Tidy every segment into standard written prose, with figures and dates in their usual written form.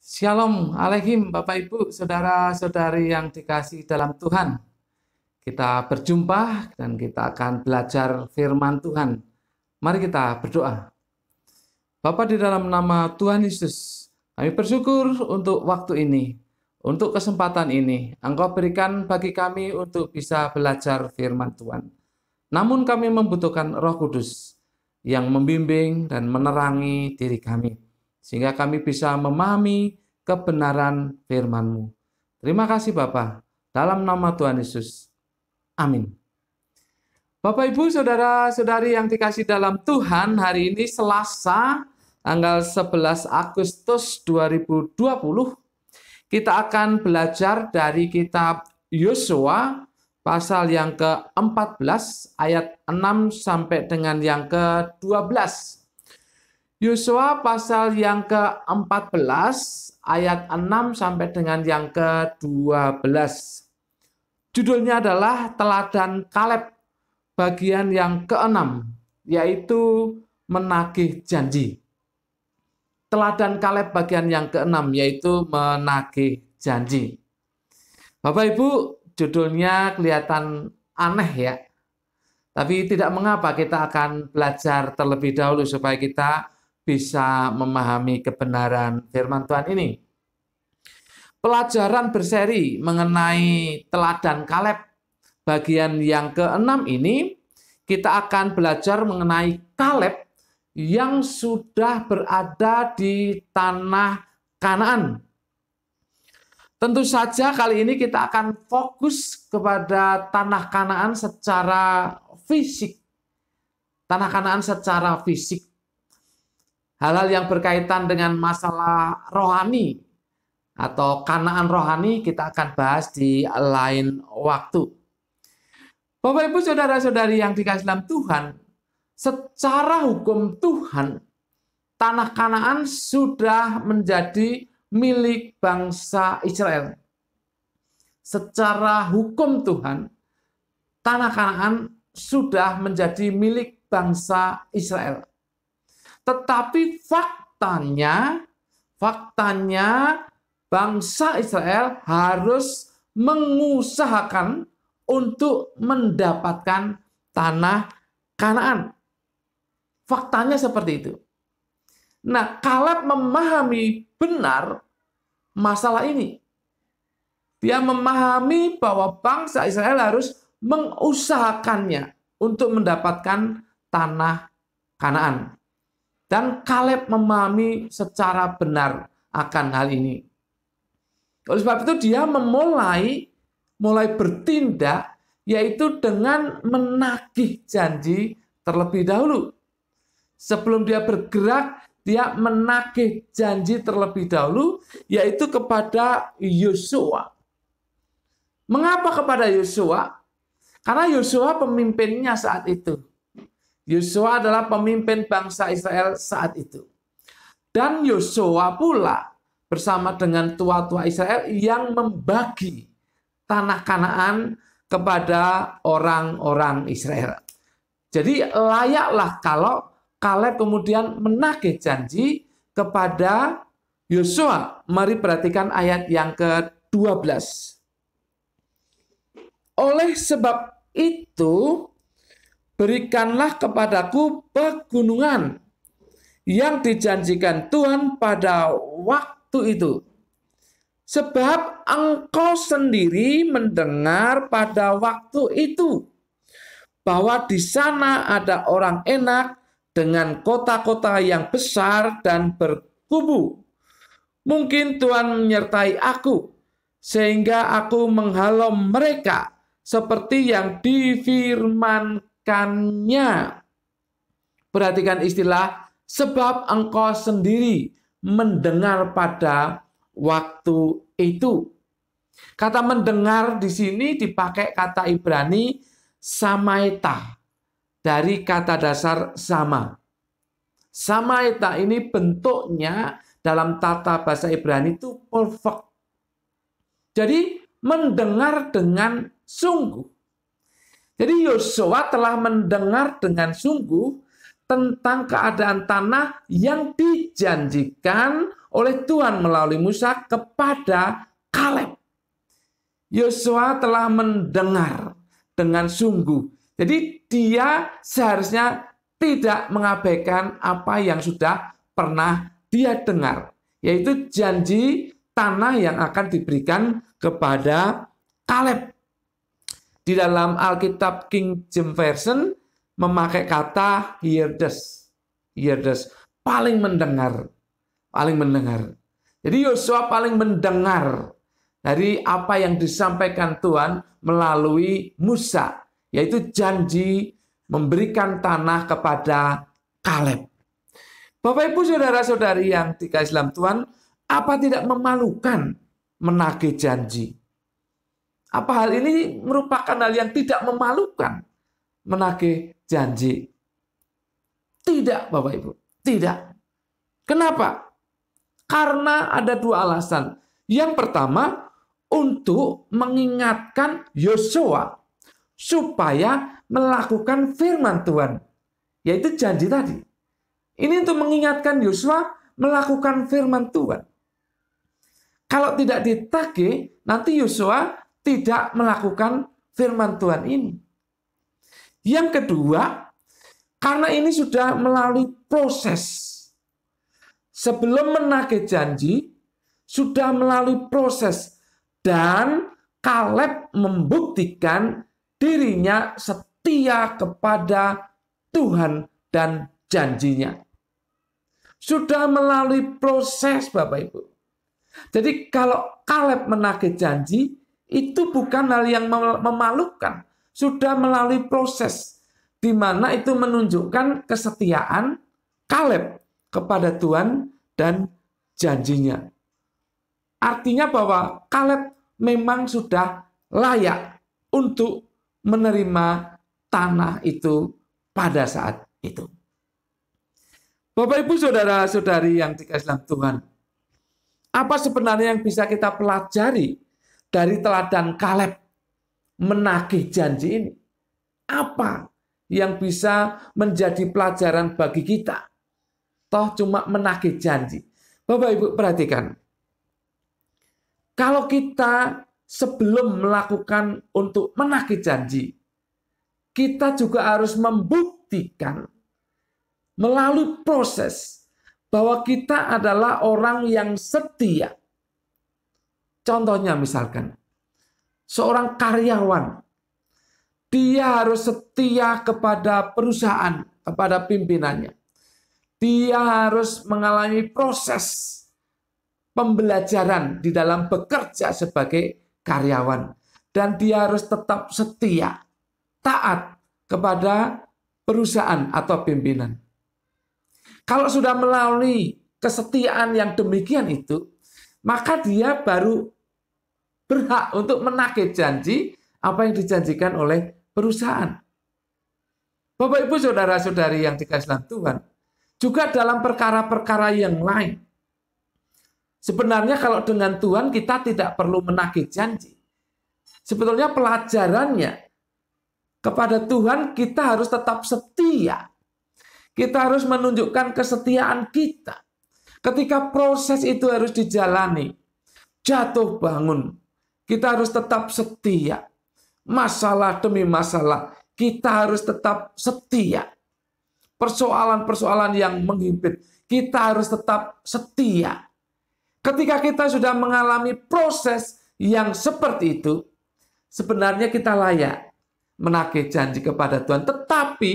Shalom Alaikum Bapak Ibu, Saudara-saudari yang dikasihi dalam Tuhan. Kita berjumpa dan kita akan belajar firman Tuhan. Mari kita berdoa. Bapa, di dalam nama Tuhan Yesus, kami bersyukur untuk waktu ini, untuk kesempatan ini. Engkau berikan bagi kami untuk bisa belajar firman Tuhan. Namun kami membutuhkan Roh Kudus yang membimbing dan menerangi diri kami, sehingga kami bisa memahami kebenaran firman-Mu. Terima kasih Bapa, dalam nama Tuhan Yesus. Amin. Bapak, Ibu, Saudara-saudari yang dikasihi dalam Tuhan, hari ini Selasa, tanggal 11 Agustus 2020, kita akan belajar dari kitab Yosua, pasal yang ke-14, ayat 6 sampai dengan yang ke-12. Yosua pasal yang ke-14 ayat 6 sampai dengan yang ke-12. Judulnya adalah Teladan Kaleb bagian yang ke-6, yaitu menagih janji. Teladan Kaleb bagian yang ke-6, yaitu menagih janji. Bapak Ibu, judulnya kelihatan aneh ya. Tapi tidak mengapa, kita akan belajar terlebih dahulu supaya kita bisa memahami kebenaran firman Tuhan ini. Pelajaran berseri mengenai teladan Kaleb bagian yang ke-6 ini, kita akan belajar mengenai Kaleb yang sudah berada di tanah Kanaan. Tentu saja kali ini kita akan fokus kepada tanah Kanaan secara fisik. Tanah Kanaan secara fisik. Hal-hal yang berkaitan dengan masalah rohani atau Kanaan rohani kita akan bahas di lain waktu. Bapak Ibu, Saudara-saudari yang dikasihi dalam Tuhan, secara hukum Tuhan, tanah Kanaan sudah menjadi milik bangsa Israel. Secara hukum Tuhan, tanah Kanaan sudah menjadi milik bangsa Israel. Tetapi faktanya bangsa Israel harus mengusahakan untuk mendapatkan tanah Kanaan. Faktanya seperti itu. Nah, Kaleb memahami benar masalah ini. Dia memahami bahwa bangsa Israel harus mengusahakannya untuk mendapatkan tanah Kanaan. Dan Kaleb memahami secara benar akan hal ini. Oleh sebab itu dia mulai bertindak, yaitu dengan menagih janji terlebih dahulu. Sebelum dia bergerak, dia menagih janji terlebih dahulu, yaitu kepada Yosua. Mengapa kepada Yosua? Karena Yosua pemimpinnya saat itu. Yosua adalah pemimpin bangsa Israel saat itu. Dan Yosua pula bersama dengan tua-tua Israel yang membagi tanah Kanaan kepada orang-orang Israel. Jadi layaklah kalau Kaleb kemudian menagih janji kepada Yosua. Mari perhatikan ayat yang ke-12. Oleh sebab itu, berikanlah kepadaku pegunungan yang dijanjikan Tuhan pada waktu itu. Sebab engkau sendiri mendengar pada waktu itu bahwa di sana ada orang enak dengan kota-kota yang besar dan berkubu. Mungkin Tuhan menyertai aku sehingga aku menghalau mereka seperti yang difirmankannya. Perhatikan istilah sebab engkau sendiri mendengar pada waktu itu. Kata mendengar di sini dipakai kata Ibrani samaeta dari kata dasar sama. Samaeta ini bentuknya dalam tata bahasa Ibrani itu perfect. Jadi mendengar dengan sungguh. Jadi Yosua telah mendengar dengan sungguh tentang keadaan tanah yang dijanjikan oleh Tuhan melalui Musa kepada Kaleb. Yosua telah mendengar dengan sungguh. Jadi dia seharusnya tidak mengabaikan apa yang sudah pernah dia dengar, yaitu janji tanah yang akan diberikan kepada Kaleb. Di dalam Alkitab King James Version memakai kata hearers. Hearers, paling mendengar. Paling mendengar. Jadi Yosua paling mendengar dari apa yang disampaikan Tuhan melalui Musa, yaitu janji memberikan tanah kepada Kaleb. Bapak Ibu saudara-saudari yang dikasihi dalam Tuhan, apa tidak memalukan menagih janji? Apa hal ini merupakan hal yang tidak memalukan menagih janji? Tidak, Bapak Ibu. Tidak. Kenapa? Karena ada dua alasan. Yang pertama, untuk mengingatkan Yosua supaya melakukan firman Tuhan, yaitu janji tadi. Ini untuk mengingatkan Yosua melakukan firman Tuhan. Kalau tidak ditagih, nanti Yosua tidak melakukan firman Tuhan ini. Yang kedua, karena ini sudah melalui proses. Sebelum menagih janji, sudah melalui proses. Dan Kaleb membuktikan dirinya setia kepada Tuhan dan janjinya. Sudah melalui proses, Bapak Ibu. Jadi kalau Kaleb menagih janji, itu bukan hal yang memalukan. Sudah melalui proses, di mana itu menunjukkan kesetiaan Kaleb kepada Tuhan dan janjinya. Artinya bahwa Kaleb memang sudah layak untuk menerima tanah itu pada saat itu. Bapak Ibu saudara-saudari yang dikasihi dalam Tuhan, apa sebenarnya yang bisa kita pelajari dari teladan Kaleb menagih janji ini? Apa yang bisa menjadi pelajaran bagi kita? Toh cuma menagih janji. Bapak Ibu perhatikan. Kalau kita sebelum melakukan untuk menagih janji, kita juga harus membuktikan melalui proses bahwa kita adalah orang yang setia. Contohnya misalkan, seorang karyawan, dia harus setia kepada perusahaan, kepada pimpinannya. Dia harus mengalami proses pembelajaran di dalam bekerja sebagai karyawan. Dan dia harus tetap setia, taat kepada perusahaan atau pimpinan. Kalau sudah melalui kesetiaan yang demikian itu, maka dia baru berhak untuk menagih janji apa yang dijanjikan oleh perusahaan. Bapak Ibu saudara-saudari yang dikasihi dalam Tuhan, juga dalam perkara-perkara yang lain. Sebenarnya kalau dengan Tuhan kita tidak perlu menagih janji. Sebetulnya pelajarannya kepada Tuhan kita harus tetap setia. Kita harus menunjukkan kesetiaan kita. Ketika proses itu harus dijalani, jatuh bangun, kita harus tetap setia. Masalah demi masalah, kita harus tetap setia. Persoalan-persoalan yang menghimpit, kita harus tetap setia. Ketika kita sudah mengalami proses yang seperti itu, sebenarnya kita layak menagih janji kepada Tuhan. Tetapi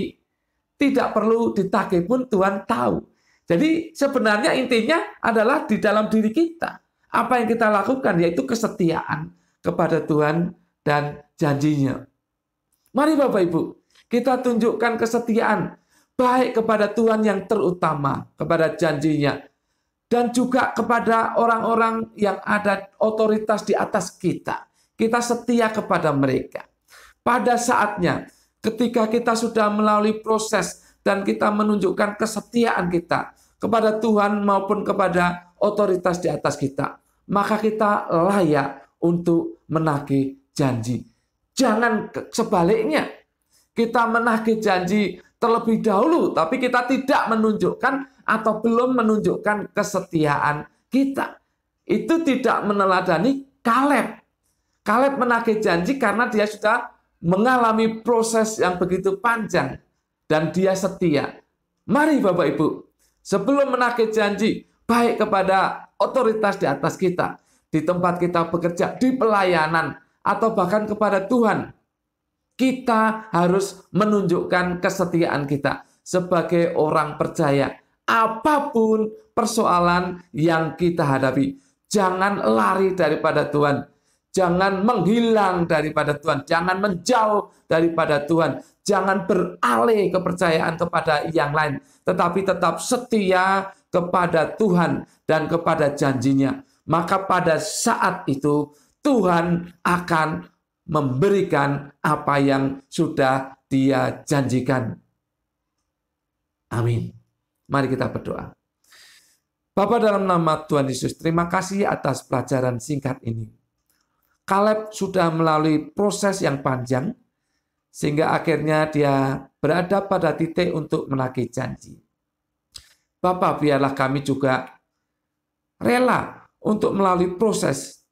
tidak perlu ditagih pun Tuhan tahu. Jadi sebenarnya intinya adalah di dalam diri kita. Apa yang kita lakukan yaitu kesetiaan kepada Tuhan dan janjinya. Mari Bapak Ibu, kita tunjukkan kesetiaan baik kepada Tuhan yang terutama, kepada janjinya, dan juga kepada orang-orang yang ada otoritas di atas kita. Kita setia kepada mereka. Pada saatnya, ketika kita sudah melalui proses dan kita menunjukkan kesetiaan kita kepada Tuhan maupun kepada otoritas di atas kita, maka kita layak untuk menagih janji. Jangan sebaliknya, kita menagih janji terlebih dahulu, tapi kita tidak menunjukkan atau belum menunjukkan kesetiaan kita. Itu tidak meneladani Kaleb. Kaleb menagih janji karena dia sudah mengalami proses yang begitu panjang dan dia setia. Mari Bapak Ibu, sebelum menagih janji baik kepada otoritas di atas kita, di tempat kita bekerja, di pelayanan, atau bahkan kepada Tuhan, kita harus menunjukkan kesetiaan kita sebagai orang percaya. Apapun persoalan yang kita hadapi, jangan lari daripada Tuhan. Jangan menghilang daripada Tuhan. Jangan menjauh daripada Tuhan. Jangan beralih kepercayaan kepada yang lain. Tetapi tetap setia kepada Tuhan dan kepada janjinya. Maka pada saat itu Tuhan akan memberikan apa yang sudah Dia janjikan. Amin. Mari kita berdoa. Bapa, dalam nama Tuhan Yesus, terima kasih atas pelajaran singkat ini. Kaleb sudah melalui proses yang panjang, sehingga akhirnya dia berada pada titik untuk menagih janji. Bapa, biarlah kami juga rela untuk melalui proses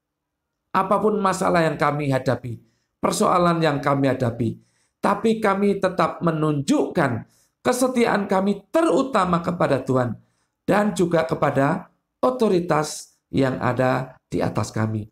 apapun masalah yang kami hadapi, persoalan yang kami hadapi, tapi kami tetap menunjukkan kesetiaan kami terutama kepada Tuhan dan juga kepada otoritas yang ada di atas kami.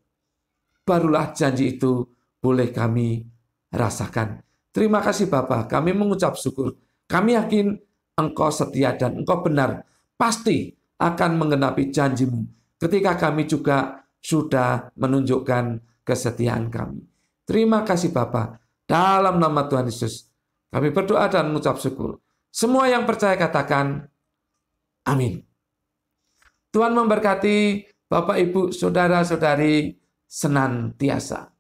Barulah janji itu boleh kami rasakan. Terima kasih Bapa, kami mengucap syukur. Kami yakin Engkau setia dan Engkau benar, pasti akan menggenapi janji-Mu ketika kami juga sudah menunjukkan kesetiaan kami. Terima kasih Bapa, dalam nama Tuhan Yesus kami berdoa dan mengucap syukur. Semua yang percaya katakan amin. Tuhan memberkati Bapak, Ibu, saudara-saudari senantiasa.